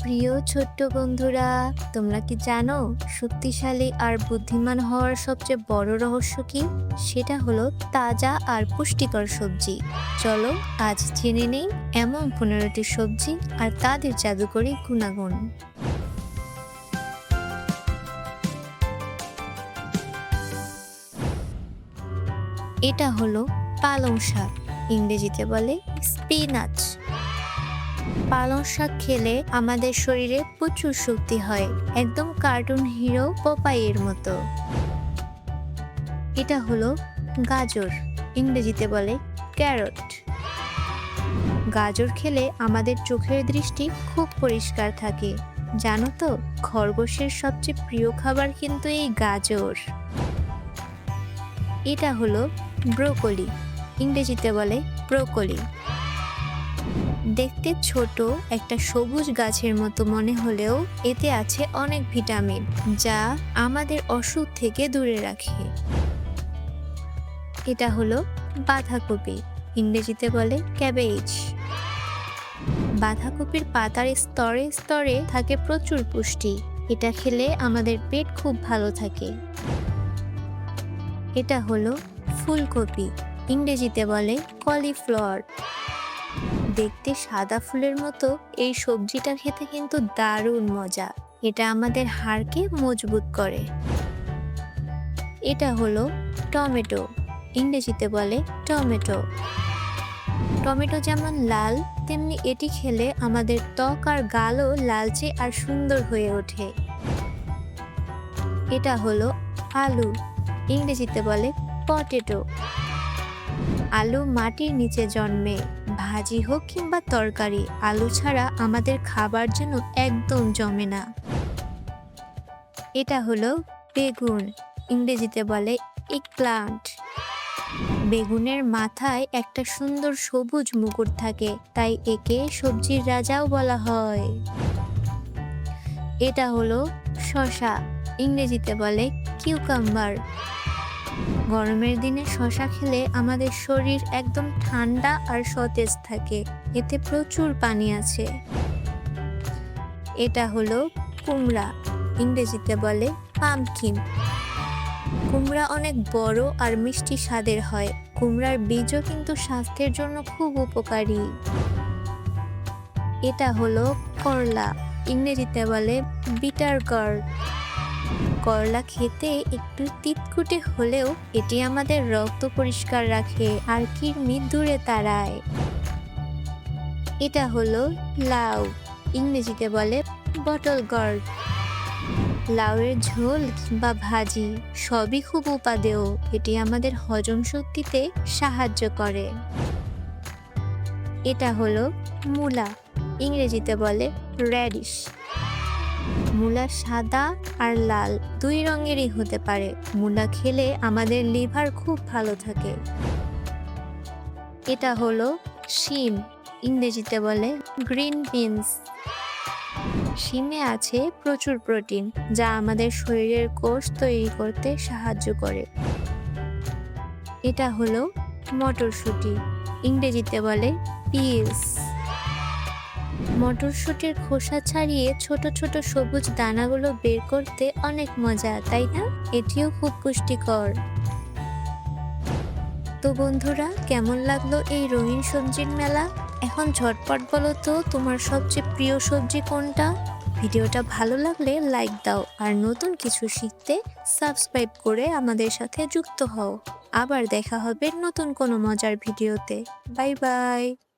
প্রিয় ছোট্ট বন্ধুরা, তোমরা কি জানো শক্তিশালী আর বুদ্ধিমান হওয়ার সবচেয়ে বড় রহস্য কি? সেটা হলো তাজা আর পুষ্টিকর সবজি। চলো আজ জেনে নেই এমন 15টি সবজি আর তাদের জাদুকরী গুণাগুণ। এটা হলো পালং শাক, ইংরেজিতে বলে স্পিনাচ। পালং শাক খেলে আমাদের শরীরে প্রচুর শক্তি হয়, একদম কার্টুন হিরো পপাইয়ের মতো। এটা হলো গাজর, ইংরেজিতে বলে ক্যারট। গাজর খেলে আমাদের চোখের দৃষ্টি খুব পরিষ্কার থাকে। জানো তো, খরগোশের সবচেয়ে প্রিয় খাবার কিন্তু এই গাজর। এটা হলো ব্রোকলি, ইংরেজিতে বলে ব্রোকলি। দেখতে ছোট একটা সবুজ গাছের মতো মনে হলেও এতে আছে অনেক ভিটামিন, যা আমাদের অসুখ থেকে দূরে রাখে। এটা হলো বাঁধাকপি, ইংরেজিতে বলে ক্যাবেজ। বাঁধাকপির পাতার স্তরে স্তরে থাকে প্রচুর পুষ্টি। এটা খেলে আমাদের পেট খুব ভালো থাকে। এটা হলো ফুলকপি, ইংরেজিতে বলে কলিফ্লাওয়ার। দেখতে সাদা ফুলের মতো এই সবজিটা খেতে কিন্তু দারুণ মজা। এটা আমাদের হাড়কে মজবুত করে। এটা হলো টমেটো, ইংরেজিতে বলে টমেটো। টমেটো যেমন লাল, তেমনি এটি খেলে আমাদের ত্বক আর গালও লালচে আর সুন্দর হয়ে ওঠে। এটা হলো আলু, ইংরেজিতে বলে পটেটো। আলু মাটির নিচে জন্মে, ভাজি হোক কিংবা তরকারি, আলু ছাড়া আমাদের খাবার যেন একদম জমে না। এটা হলো বেগুন, ইংরেজিতে বলে এগপ্লান্ট। বেগুনের মাথায় একটা সুন্দর সবুজ মুকুট থাকে, তাই একে সবজির রাজাও বলা হয়। এটা হলো শসা, ইংরেজিতে বলে কিউকাম্বার। গরমের দিনে শসা খেলে আমাদের শরীর একদম ঠান্ডা আর সতেজ থাকে। এতে প্রচুর পানি আছে। এটা হলো কুমড়া, ইংরেজিতে বলে পামকিন। কুমড়া অনেক বড় আর মিষ্টি স্বাদের হয়। কুমড়ার বীজও কিন্তু স্বাস্থ্যের জন্য খুব উপকারী। এটা হলো করলা, ইংরেজিতে বলে বিটার গার্ড। করলা খেতে একটু তিতকুটে হলেও এটি আমাদের রক্ত পরিষ্কার রাখে আর কৃমি দূরে তাড়ায়। এটা হলো লাউ, ইংরেজিতে বলে বটল গার্ড। লাউয়ের ঝোল বা ভাজি সবই খুব উপাদেয়। এটি আমাদের হজম শক্তিতে সাহায্য করে। এটা হলো মূলা, ইংরেজিতে বলে র্যাডিশ। মূলা সাদা আর লাল দুই রঙেরই হতে পারে। মূলা খেলে আমাদের লিভার খুব ভালো থাকে। এটা হলো শিম, ইংরেজিতে বলে গ্রিন বিনস। শিমে আছে প্রচুর প্রোটিন, যা আমাদের শরীরের কোষ তৈরি করতে সাহায্য করে। এটা হলো মটরশুঁটি, ইংরেজিতে বলে পিস। মটরশুঁটির খোসা ছাড়িয়ে ছোট ছোট সবুজ দানাগুলো বের করতে অনেক মজা, তাই না? এটিও খুব পুষ্টিকর। তো বন্ধুরা, কেমন লাগলো এই রঙিন সবজির মেলা? এখন ঝটপট বলো তো তোমার সবচেয়ে প্রিয় সবজি কোনটা? ভিডিওটা ভালো লাগলে লাইক দাও, আর নতুন কিছু শিখতে সাবস্ক্রাইব করে আমাদের সাথে যুক্ত হও। আবার দেখা হবে নতুন কোনো মজার ভিডিওতে। Bye bye.